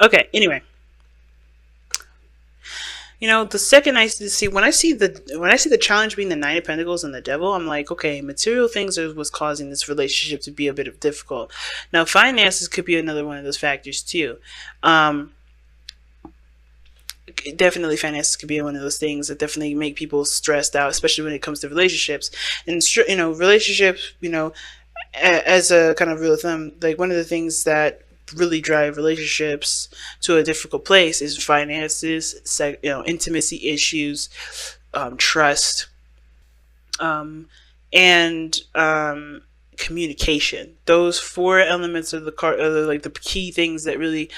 Okay, anyway, the second I see when I see the challenge being the Nine of Pentacles and the Devil, I'm like, okay, material things are what's causing this relationship to be a bit of difficult. Now, finances could be another one of those factors too. Um, Definitely, finances could be one of those things that definitely make people stressed out, especially when it comes to relationships. And relationships, as a kind of rule of thumb, like one of the things that really drive relationships to a difficult place is finances, intimacy issues, trust, um, and communication. Those four elements of the card are like the key things that really,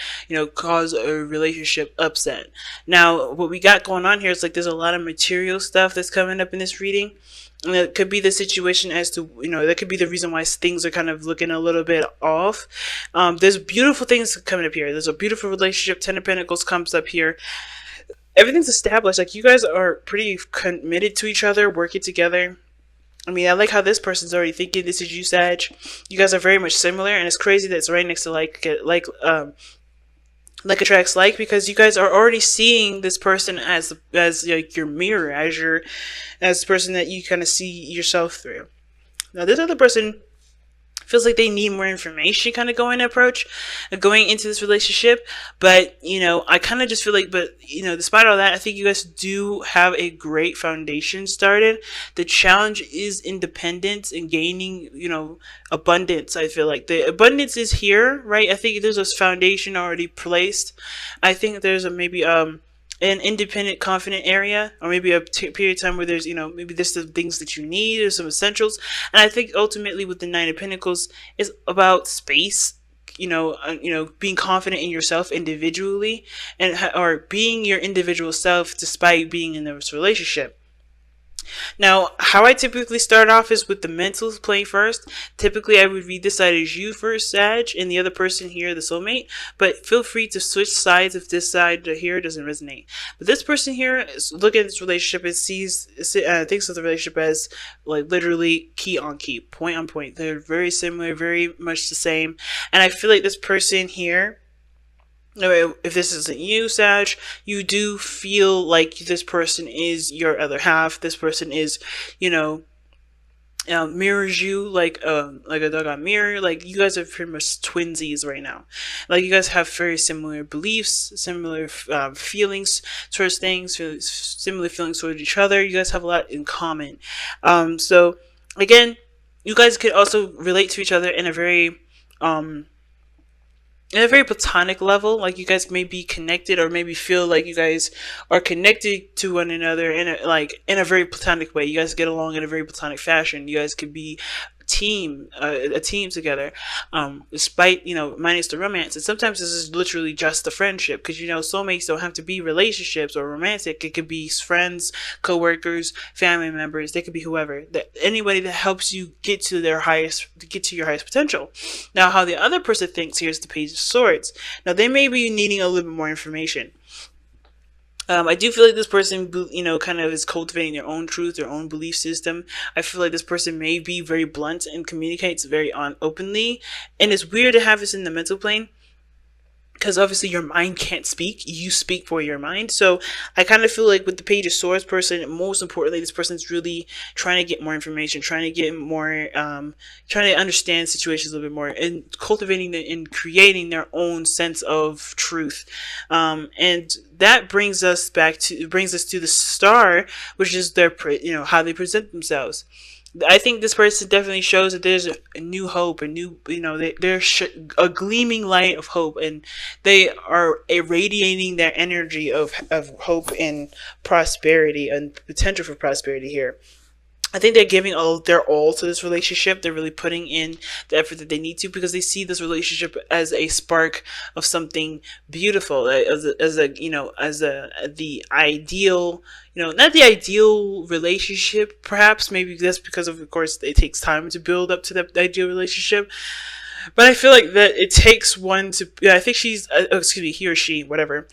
cause a relationship upset. Now, what we got going on here is like there's a lot of material stuff that's coming up in this reading. And it could be the situation as to, that could be the reason why things are kind of looking a little bit off. There's beautiful things coming up here. There's a beautiful relationship. Ten of Pentacles comes up here. Everything's established. Like, you guys are pretty committed to each other, working together. I mean, I like how this person's already thinking this is you, Sag. You guys are very much similar, and it's crazy that it's right next to like attracts like, because you guys are already seeing this person as like your mirror, as the person that you kind of see yourself through. Now, this other person feels like they need more information kind of going into this relationship, but I kind of just feel like, despite all that, I think you guys do have a great foundation started. The challenge is independence and gaining abundance. I feel like the abundance is here, right? I think there's a foundation already placed. I think there's maybe an independent, confident area, or maybe a period of time where there's, maybe there's some things that you need, or some essentials. And I think ultimately with the Nine of Pentacles is about space, being confident in yourself individually, or being your individual self despite being in this relationship. Now, how I typically start off is with the mental plane first. Typically, I would read this side as you first, Sag, and the other person here, the soulmate. But feel free to switch sides if this side here doesn't resonate. But this person here is looking at this relationship and thinks of the relationship as like literally key on key, point on point. They're very similar, very much the same. And I feel like this person here, if this isn't you, Sag, you do feel like this person is your other half. This person is, mirrors you like a doggone mirror. Like, you guys are pretty much twinsies right now. Like, you guys have very similar beliefs, similar feelings towards things, similar feelings towards each other. You guys have a lot in common. So again, you guys could also relate to each other in a very platonic level. Like, you guys may be connected, or maybe feel like you guys are connected to one another in a very platonic way. You guys get along in a very platonic fashion. You guys could be a team together, despite minus the romance. And sometimes this is literally just a friendship, because soulmates don't have to be relationships or romantic. It could be friends, co-workers, family members. They could be whoever, anybody that helps you get to your highest potential. Now, how the other person thinks, here's the Page of Swords. Now, they may be needing a little bit more information. I do feel like this person, kind of is cultivating their own truth, their own belief system. I feel like this person may be very blunt and communicates very openly. And it's weird to have this in the mental plane, because obviously your mind can't speak. You speak for your mind. So I kind of feel like with the Page of Swords person, most importantly, this person's really trying to get more information, trying to get more, trying to understand situations a little bit more, and cultivating and creating their own sense of truth. And that brings us to the Star, which is their, how they present themselves. I think this person definitely shows that there's a new hope, there's a gleaming light of hope, and they are irradiating their energy of hope and prosperity and potential for prosperity here. I think they're giving their all to this relationship. They're really putting in the effort that they need to, because they see this relationship as a spark of something beautiful, the ideal, not the ideal relationship, perhaps. Maybe that's because of course, it takes time to build up to the ideal relationship. But I feel like that it takes one to, I think he or she, whatever.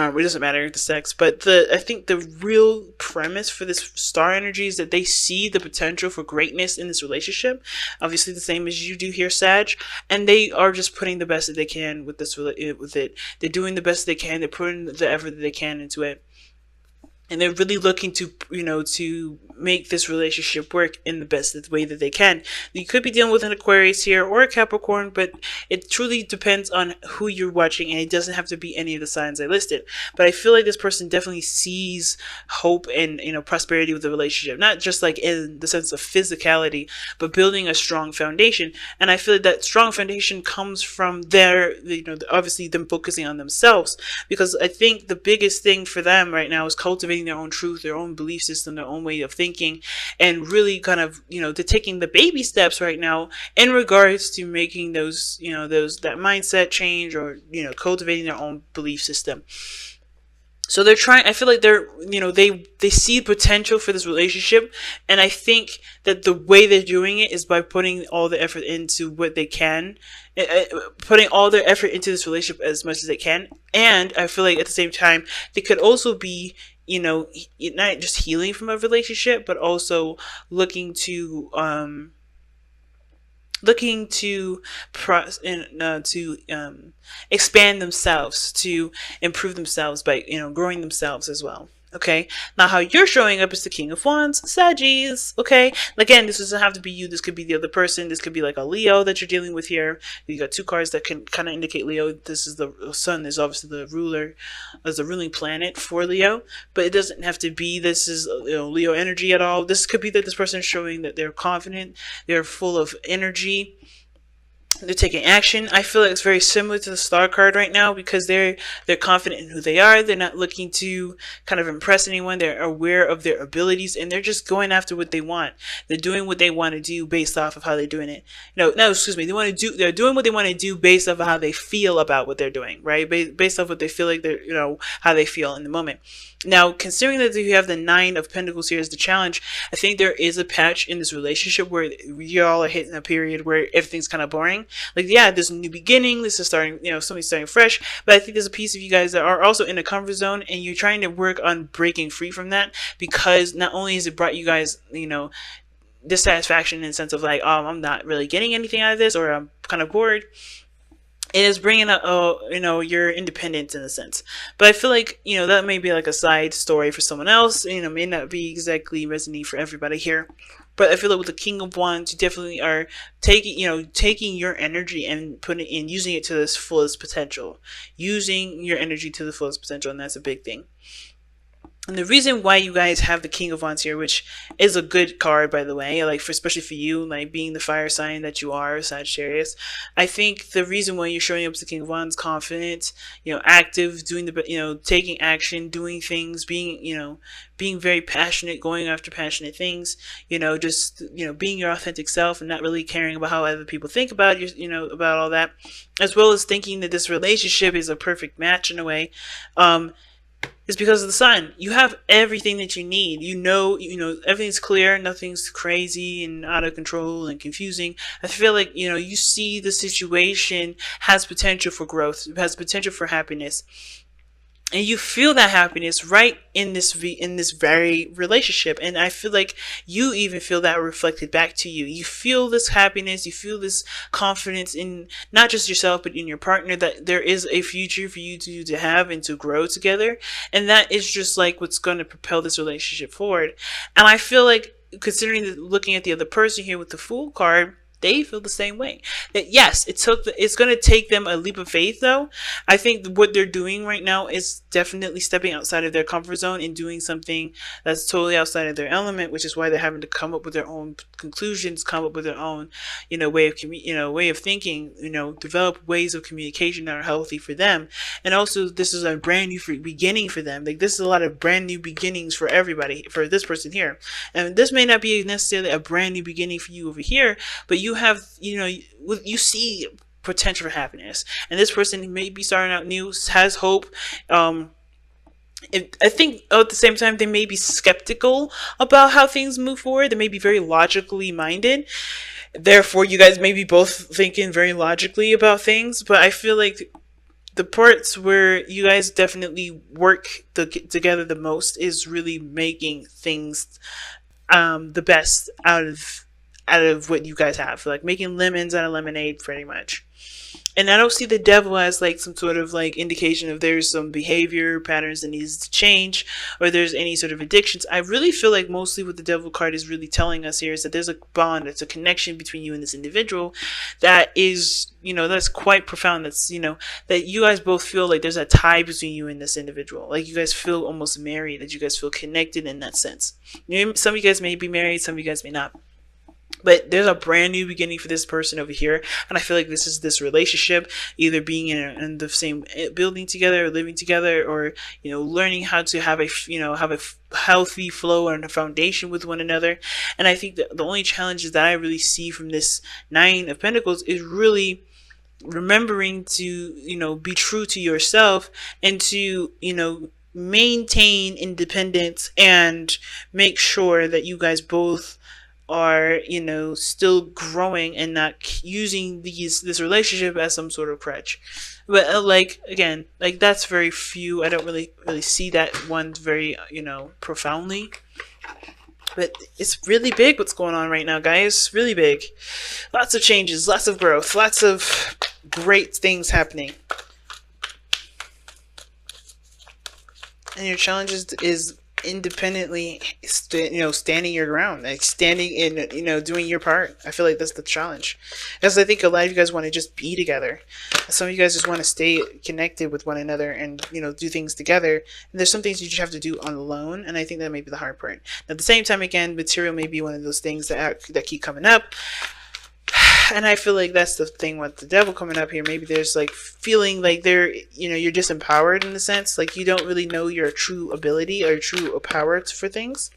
It doesn't matter the sex, but I think the real premise for this star energy is that they see the potential for greatness in this relationship. Obviously, the same as you do here, Sag, and they are just putting the best that they can with this with it. They're doing the best they can. They're putting the effort that they can into it, and they're really looking to to make this relationship work in the best way that they can. You could be dealing with an Aquarius here or a Capricorn, but it truly depends on who you're watching, and it doesn't have to be any of the signs I listed. But I feel like this person definitely sees hope and prosperity with the relationship, not just like in the sense of physicality, but building a strong foundation. And I feel like that strong foundation comes from their obviously them focusing on themselves, because I think the biggest thing for them right now is cultivating their own truth, their own belief system, their own way of thinking, and really kind of to taking the baby steps right now in regards to making those that mindset change, or cultivating their own belief system. So they're trying, I feel like they're, they see potential for this relationship. And I think that the way they're doing it is by putting all the effort into what they can, putting all their effort into this relationship as much as they can. And I feel like at the same time, they could also be, not just healing from a relationship, but also looking to, expand themselves, to improve themselves by growing themselves as well. Okay, now how you're showing up is the King of Wands, Saggies. Okay, again, this doesn't have to be you. This could be the other person. This could be like a Leo that you're dealing with here. You got two cards that can kind of indicate Leo. This is the Sun. Is obviously the ruler, as the ruling planet for Leo, but it doesn't have to be this is Leo energy at all. This could be that this person is showing that they're confident, they're full of energy, they're taking action. I feel like it's very similar to the star card right now, because they're confident in who they are. They're not looking to kind of impress anyone. They're aware of their abilities, and they're just going after what they want. They're doing what they want to do based off of how they're doing it. Excuse me. They're doing what they want to do based off of how they feel about what they're doing, right? Based off what they feel like they're, how they feel in the moment. Now, considering that you have the Nine of Pentacles here as the challenge, I think there is a patch in this relationship where y'all are hitting a period where everything's kind of boring. Like, yeah, there's a new beginning. This is starting, somebody's starting fresh. But I think there's a piece of you guys that are also in a comfort zone, and you're trying to work on breaking free from that, because not only has it brought you guys, dissatisfaction in the sense of like, oh, I'm not really getting anything out of this, or I'm kind of bored. It is bringing up, your independence in a sense. But I feel like, that may be like a side story for someone else. May not be exactly resonating for everybody here. But I feel like with the King of Wands, you definitely are taking your energy and putting it in, using it to its fullest potential. Using your energy to the fullest potential, and that's a big thing. And the reason why you guys have the King of Wands here, which is a good card, by the way, like especially for you, like being the fire sign that you are, Sagittarius, I think the reason why you're showing up as the King of Wands, confident, active, doing the, taking action, doing things, being very passionate, going after passionate things, just, being your authentic self and not really caring about how other people think about you, about all that, as well as thinking that this relationship is a perfect match in a way, is because of the Sun. You have everything that you need. Everything's clear, nothing's crazy and out of control and confusing. I feel like, you see the situation has potential for growth, has potential for happiness. And you feel that happiness right in this very relationship. And I feel like you even feel that reflected back to you. You feel this happiness, you feel this confidence in not just yourself, but in your partner, that there is a future for you to have and to grow together. And that is just like what's going to propel this relationship forward. And I feel like, considering looking at the other person here with the Fool card, they feel the same way. That yes, it's going to take them a leap of faith, though. I think what they're doing right now is definitely stepping outside of their comfort zone and doing something that's totally outside of their element, which is why they're having to come up with their own conclusions, come up with their own, way of thinking, develop ways of communication that are healthy for them. And also, this is a brand new beginning for them. Like, this is a lot of brand new beginnings for everybody, for this person here. And this may not be necessarily a brand new beginning for you over here, but you have, you see potential for happiness, and this person may be starting out new, has hope. I think at the same time they may be skeptical about how things move forward. They may be very logically minded. Therefore, you guys may be both thinking very logically about things. But I feel like the parts where you guys definitely work together the most is really making things the best out of what you guys have, like making lemons out of lemonade, pretty much. And I don't see the devil as like some sort of like indication of there's some behavior patterns that needs to change or there's any sort of addictions. I really feel like mostly what the devil card is really telling us here is that there's a bond, it's a connection between you and this individual that is, that's quite profound. That's, that you guys both feel like there's a tie between you and this individual. Like you guys feel almost married, that you guys feel connected in that sense. Some of you guys may be married, some of you guys may not. But there's a brand new beginning for this person over here, and I feel like this is this relationship, either being in the same building together, or living together, or learning how to have a healthy flow and a foundation with one another. And I think that the only challenges that I really see from this Nine of Pentacles is really remembering to be true to yourself and to maintain independence and make sure that you guys both are still growing and not using this relationship as some sort of crutch. But again, that's very few. I don't really see that one very profoundly. But it's really big what's going on right now, guys. Really big. Lots of changes, lots of growth, lots of great things happening. And your challenges is independently standing your ground, like standing in doing your part. I feel like that's the challenge, because I think a lot of you guys want to just be together. Some of you guys just want to stay connected with one another and do things together, and there's some things you just have to do on alone, and I think that may be the hard part. At the same time, again, material may be one of those things that keep coming up. And I feel like that's the thing with the devil coming up here. Maybe there's like feeling like you're disempowered in the sense, like you don't really know your true ability or true power for things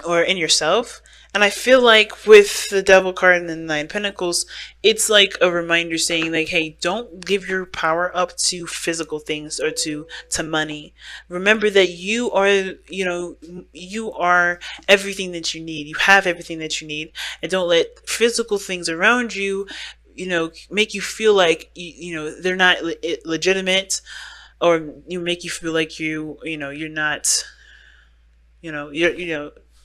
or in yourself. And I feel like with the devil card and the Nine of Pentacles, it's like a reminder saying like, hey, don't give your power up to physical things or to money. Remember that you are, you are everything that you need. You have everything that you need. And don't let physical things around you, make you feel like, they're not legitimate, or make you feel like you're not,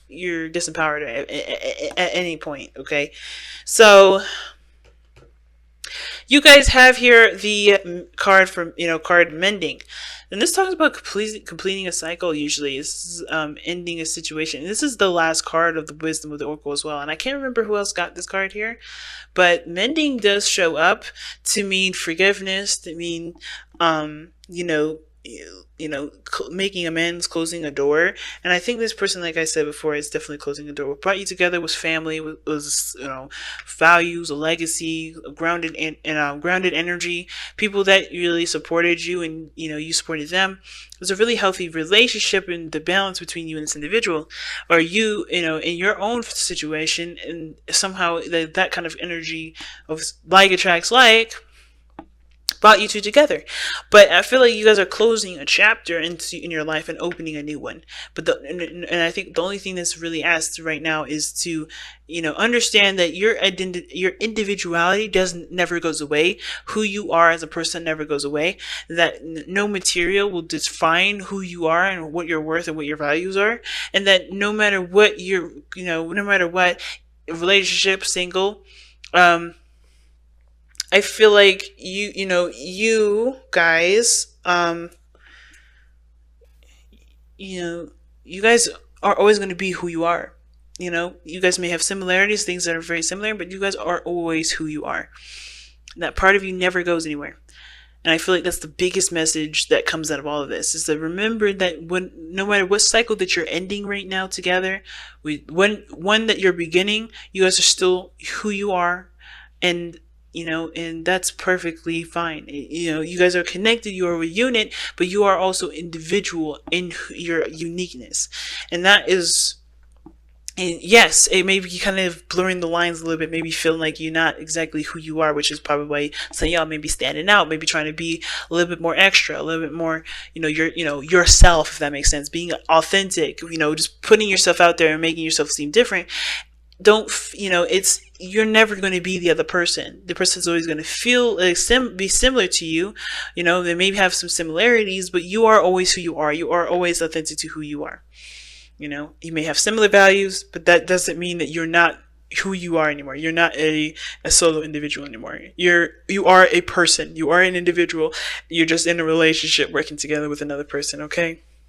you're disempowered at any point. Okay, so you guys have here the card from card mending, and this talks about completing a cycle. Usually this is ending a situation. And this is the last card of the Wisdom of the Oracle as well, and I can't remember who else got this card here, but mending does show up to mean forgiveness, to mean making amends, closing a door. And I think this person, like I said before, is definitely closing a door. What brought you together was family, was values, a legacy, grounded grounded energy, people that really supported you, and you supported them. It was a really healthy relationship, and the balance between you and this individual, or you in your own situation, and somehow that kind of energy of like attracts like brought you two together. But I feel like you guys are closing a chapter in your life and opening a new one. But and I think the only thing that's really asked right now is to understand that your individuality never goes away. Who you are as a person never goes away. That no material will define who you are and what your worth and what your values are. And that no matter what no matter what relationship, single, I feel like you guys, you guys are always going to be who you are. You guys may have similarities, things that are very similar, but you guys are always who you are. That part of you never goes anywhere. And I feel like that's the biggest message that comes out of all of this, is to remember that no matter what cycle that you're ending right now together, one that you're beginning, you guys are still who you are. And and that's perfectly fine. You guys are connected, you are a unit, but you are also individual in your uniqueness. And that is, and yes, it may be kind of blurring the lines a little bit, maybe feeling like you're not exactly who you are, which is probably some y'all maybe standing out, maybe trying to be a little bit more extra, a little bit more, yourself, if that makes sense, being authentic, just putting yourself out there and making yourself seem different. don't it's, you're never going to be the other person. The person's always going to feel be similar to you. They maybe have some similarities, but you are always who you are. You are always authentic to who you are. You may have similar values, but that doesn't mean that you're not who you are anymore. You're not a solo individual anymore. You are a person. You are an individual. You're just in a relationship working together with another person, okay?